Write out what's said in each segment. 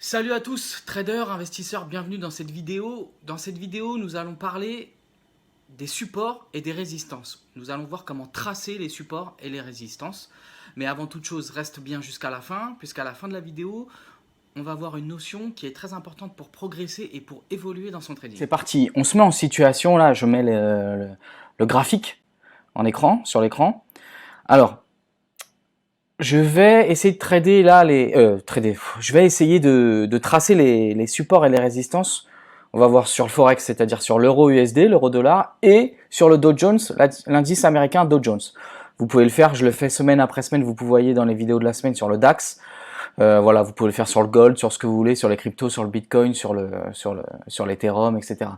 Salut à tous, traders, investisseurs, bienvenue dans cette vidéo. Dans cette vidéo, nous allons parler des supports et des résistances. Nous allons voir comment tracer les supports et les résistances. Mais avant toute chose, reste bien jusqu'à la fin, puisqu'à la fin de la vidéo, on va voir une notion qui est très importante pour progresser et pour évoluer dans son trading. C'est parti, on se met en situation, là je mets le graphique en écran, sur l'écran. Alors, je vais essayer de trader là je vais essayer de tracer les supports et les résistances. On va voir sur le Forex, c'est-à-dire sur l'euro USD, l'euro dollar, et sur le Dow Jones, l'indice américain Dow Jones. Vous pouvez le faire, je le fais semaine après semaine, vous voyez dans les vidéos de la semaine sur le DAX. Voilà, vous pouvez le faire sur le gold, sur ce que vous voulez, sur les cryptos, sur le bitcoin, sur l'Ethereum, etc.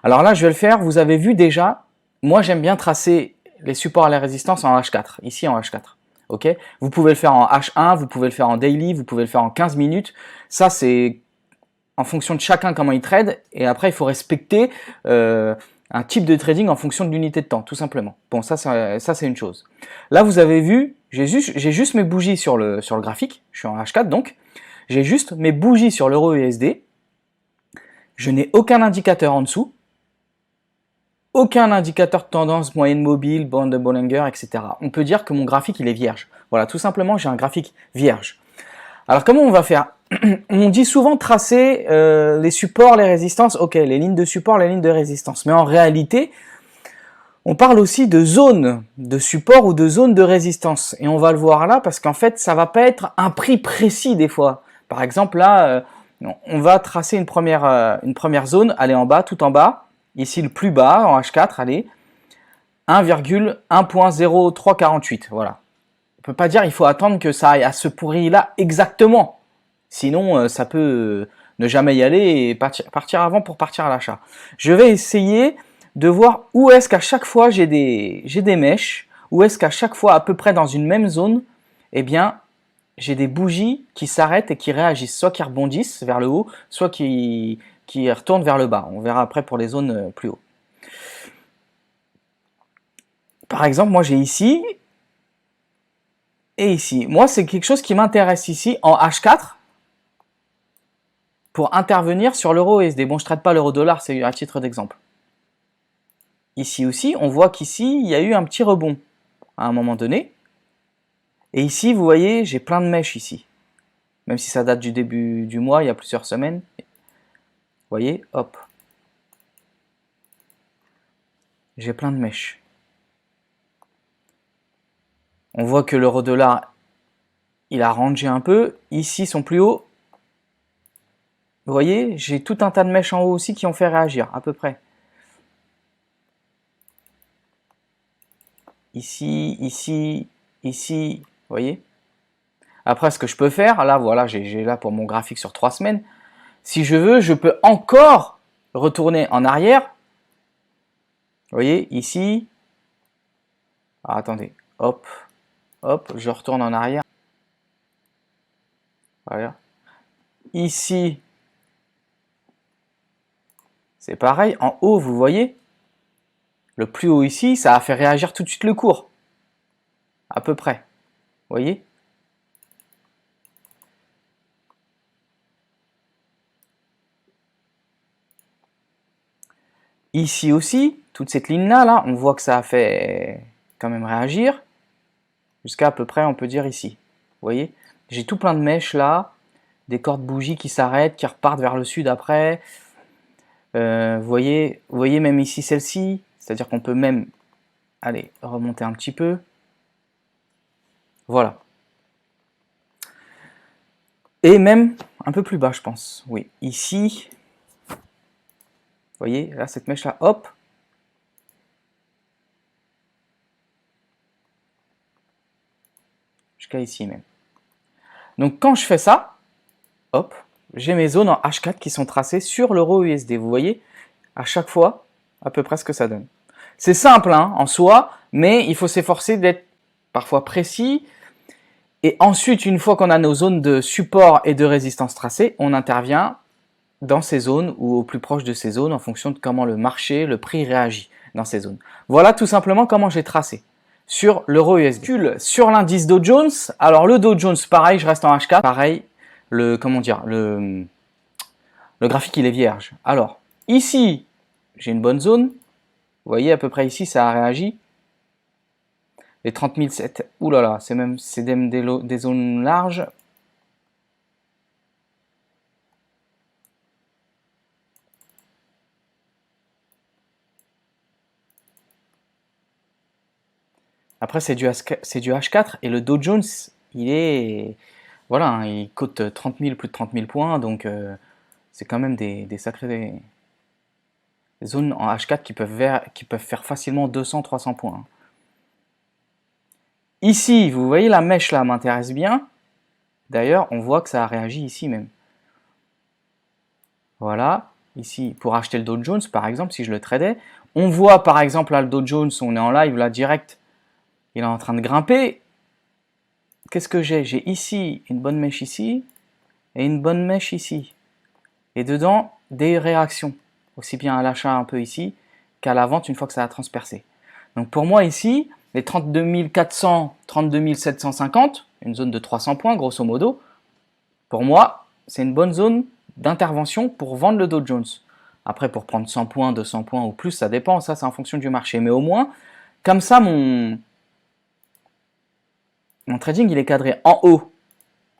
Alors là, je vais le faire. Vous avez vu déjà, moi j'aime bien tracer les supports et les résistances en H4, ici en H4. Ok, vous pouvez le faire en H1, vous pouvez le faire en daily, vous pouvez le faire en 15 minutes. Ça, c'est en fonction de chacun comment il trade. Et après, il faut respecter un type de trading en fonction de l'unité de temps, tout simplement. Bon, ça c'est une chose. Là, vous avez vu, j'ai juste mes bougies sur le graphique. Je suis en H4, donc. J'ai juste mes bougies sur l'euro USD. Je n'ai aucun indicateur en dessous. Aucun indicateur de tendance, moyenne mobile, bande de Bollinger, etc. On peut dire que mon graphique, il est vierge. Voilà, tout simplement, j'ai un graphique vierge. Alors, comment on va faire? On dit souvent tracer les supports, les résistances. Ok, les lignes de support, les lignes de résistance. Mais en réalité, on parle aussi de zones de support ou de zones de résistance. Et on va le voir là parce qu'en fait, ça va pas être un prix précis des fois. Par exemple, là, on va tracer une première zone, aller en bas, tout en bas. Ici, le plus bas, en H4, allez, 1,1.0348. Voilà. On peut pas dire il faut attendre que ça aille à ce prix-là exactement. Sinon, ça peut ne jamais y aller et partir avant pour partir à l'achat. Je vais essayer de voir où est-ce qu'à chaque fois j'ai des mèches, où est-ce qu'à chaque fois à peu près dans une même zone, eh bien, j'ai des bougies qui s'arrêtent et qui réagissent, soit qui rebondissent vers le haut, soit qui retournent vers le bas. On verra après pour les zones plus haut. Par exemple, moi j'ai ici et ici. Moi, c'est quelque chose qui m'intéresse ici en H4 pour intervenir sur l'euro USD. Bon, je ne traite pas l'euro dollar, c'est à titre d'exemple. Ici aussi, on voit qu'ici, il y a eu un petit rebond à un moment donné. Et ici, vous voyez, j'ai plein de mèches ici. Même si ça date du début du mois, il y a plusieurs semaines. Vous voyez, hop. J'ai plein de mèches. On voit que l'euro dollar, il a rangé un peu. Ici, son plus haut. Vous voyez, j'ai tout un tas de mèches en haut aussi qui ont fait réagir, à peu près. Ici, ici, ici, vous voyez. Après, ce que je peux faire, là, voilà, j'ai là pour mon graphique sur 3 semaines. Si je veux, je peux encore retourner en arrière. Vous voyez, ici. Ah, attendez, hop, hop, je retourne en arrière. Voilà. Ici, c'est pareil. En haut, vous voyez, le plus haut ici, ça a fait réagir tout de suite le cours. À peu près. Vous voyez? Ici aussi, toute cette ligne-là, là, on voit que ça a fait quand même réagir. Jusqu'à peu près, on peut dire ici. Vous voyez? J'ai tout plein de mèches là, des cordes bougies qui s'arrêtent, qui repartent vers le sud après. Vous voyez même ici celle-ci, c'est-à-dire qu'on peut même aller remonter un petit peu. Voilà. Et même un peu plus bas, je pense. Oui, ici. Vous voyez, là, cette mèche-là, hop. Jusqu'à ici même. Donc, quand je fais ça, hop, j'ai mes zones en H4 qui sont tracées sur l'euro USD. Vous voyez, à chaque fois, à peu près ce que ça donne. C'est simple hein, en soi, mais il faut s'efforcer d'être parfois précis. Et ensuite, une fois qu'on a nos zones de support et de résistance tracées, on intervient dans ces zones ou au plus proche de ces zones en fonction de comment le marché, le prix réagit dans ces zones. Voilà tout simplement comment j'ai tracé sur l'euro USD. Sur l'indice Dow Jones, alors le Dow Jones, pareil, je reste en H4, pareil, comment dire, le graphique il est vierge. Alors, ici, j'ai une bonne zone. Vous voyez, à peu près ici, ça a réagi. Les 30 007, oulala, c'est même des zones larges. Après, c'est du H4 et le Dow Jones, il est, voilà, hein, il cote 30 000, plus de 30 000 points, donc c'est quand même des sacrées zones en H4 qui peuvent faire facilement 200-300 points. Ici, vous voyez la mèche là m'intéresse bien. D'ailleurs, on voit que ça a réagi ici même. Voilà, ici, pour acheter le Dow Jones, par exemple, si je le tradais, on voit par exemple là le Dow Jones, on est en live là direct, il est en train de grimper. Qu'est-ce que j'ai? J'ai ici une bonne mèche ici et une bonne mèche ici. Et dedans, des réactions, aussi bien à l'achat un peu ici qu'à la vente une fois que ça a transpercé. Donc pour moi ici, les 32 400, 32 750, une zone de 300 points grosso modo, pour moi, c'est une bonne zone d'intervention pour vendre le Dow Jones. Après, pour prendre 100 points, 200 points ou plus, ça dépend, ça c'est en fonction du marché. Mais au moins, comme ça, mon trading, il est cadré en haut. Vous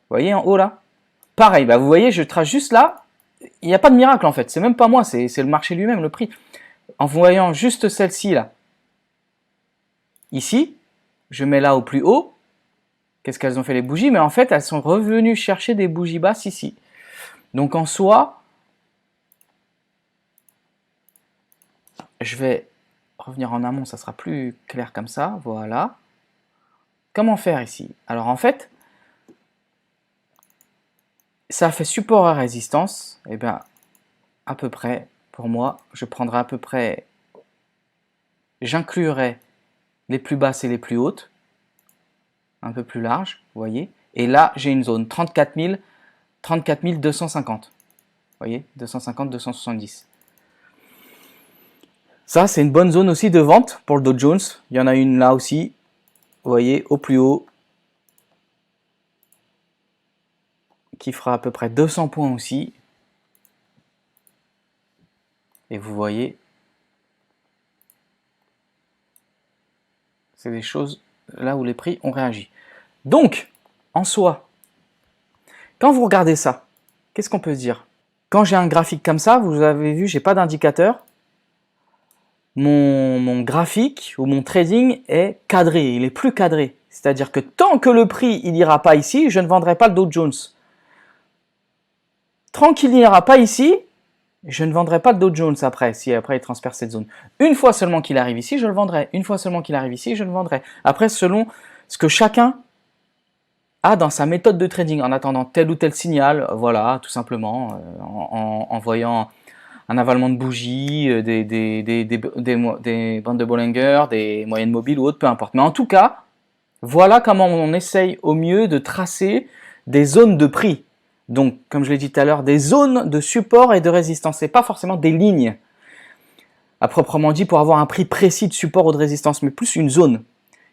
voyez, en haut là? Pareil, bah, vous voyez, je trace juste là. Il n'y a pas de miracle en fait. C'est même pas moi, c'est le marché lui-même, le prix. En voyant juste celle-ci là, ici, je mets là au plus haut. Qu'est-ce qu'elles ont fait les bougies? Mais en fait, elles sont revenues chercher des bougies basses ici. Donc en soi, je vais revenir en amont, ça sera plus clair comme ça. Voilà. Comment faire ici? Alors en fait, ça fait support à résistance. Et bien, à peu près, pour moi, je prendrai à peu près, j'inclurai les plus basses et les plus hautes, un peu plus large, vous voyez. Et là, j'ai une zone 34 250. Vous voyez, 250, 270. Ça, c'est une bonne zone aussi de vente pour le Dow Jones. Il y en a une là aussi, vous voyez, au plus haut, qui fera à peu près 200 points aussi. Et vous voyez, c'est des choses là où les prix ont réagi. Donc, en soi, quand vous regardez ça, qu'est-ce qu'on peut se dire? Quand j'ai un graphique comme ça, vous avez vu, j'ai pas d'indicateur. Mon graphique ou mon trading est cadré, il est plus cadré. C'est-à-dire que tant que le prix il n'ira pas ici, je ne vendrai pas le Dow Jones. Tant qu'il n'ira pas ici, je ne vendrai pas le Dow Jones après, si après il transperce cette zone. Une fois seulement qu'il arrive ici, je le vendrai. Une fois seulement qu'il arrive ici, je le vendrai. Après, selon ce que chacun a dans sa méthode de trading, en attendant tel ou tel signal, voilà, tout simplement, en voyant un avalement de bougies, des bandes de Bollinger, des moyennes mobiles ou autres, peu importe. Mais en tout cas, voilà comment on essaye au mieux de tracer des zones de prix. Donc, comme je l'ai dit tout à l'heure, des zones de support et de résistance. Ce n'est pas forcément des lignes, à proprement dit, pour avoir un prix précis de support ou de résistance, mais plus une zone.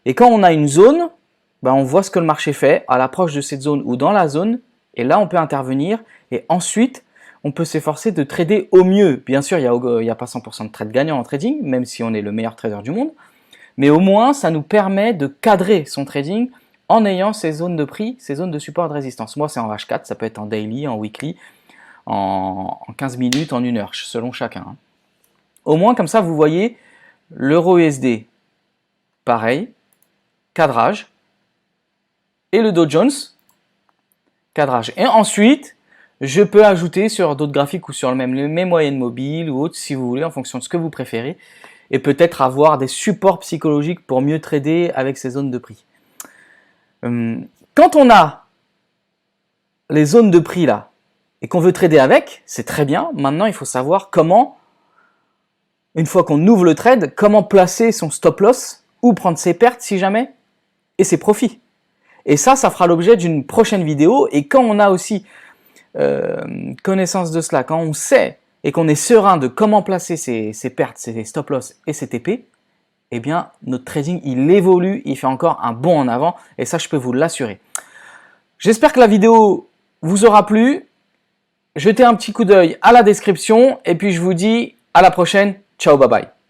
Et quand on a une zone, ben on voit ce que le marché fait à l'approche de cette zone ou dans la zone, et là on peut intervenir, et ensuite on peut s'efforcer de trader au mieux. Bien sûr, il n'y a pas 100% de trade gagnant en trading, même si on est le meilleur trader du monde, mais au moins ça nous permet de cadrer son trading en ayant ces zones de prix, ces zones de support et de résistance. Moi c'est en H4, ça peut être en daily, en weekly, en 15 minutes, en 1 heure, selon chacun. Au moins comme ça vous voyez l'euro USD, pareil, cadrage, et le Dow Jones, cadrage. Et ensuite, je peux ajouter sur d'autres graphiques ou sur mes moyennes mobiles ou autres, si vous voulez, en fonction de ce que vous préférez, et peut-être avoir des supports psychologiques pour mieux trader avec ces zones de prix. Quand on a les zones de prix là, et qu'on veut trader avec, c'est très bien. Maintenant, il faut savoir comment, une fois qu'on ouvre le trade, comment placer son stop loss, ou prendre ses pertes si jamais, et ses profits. Et ça fera l'objet d'une prochaine vidéo. Et quand on a aussi connaissance de cela, quand on sait et qu'on est serein de comment placer ses pertes, ses stop loss et ses TP, eh bien, notre trading, il évolue, il fait encore un bond en avant. Et ça, je peux vous l'assurer. J'espère que la vidéo vous aura plu. Jetez un petit coup d'œil à la description et puis je vous dis à la prochaine. Ciao, bye bye.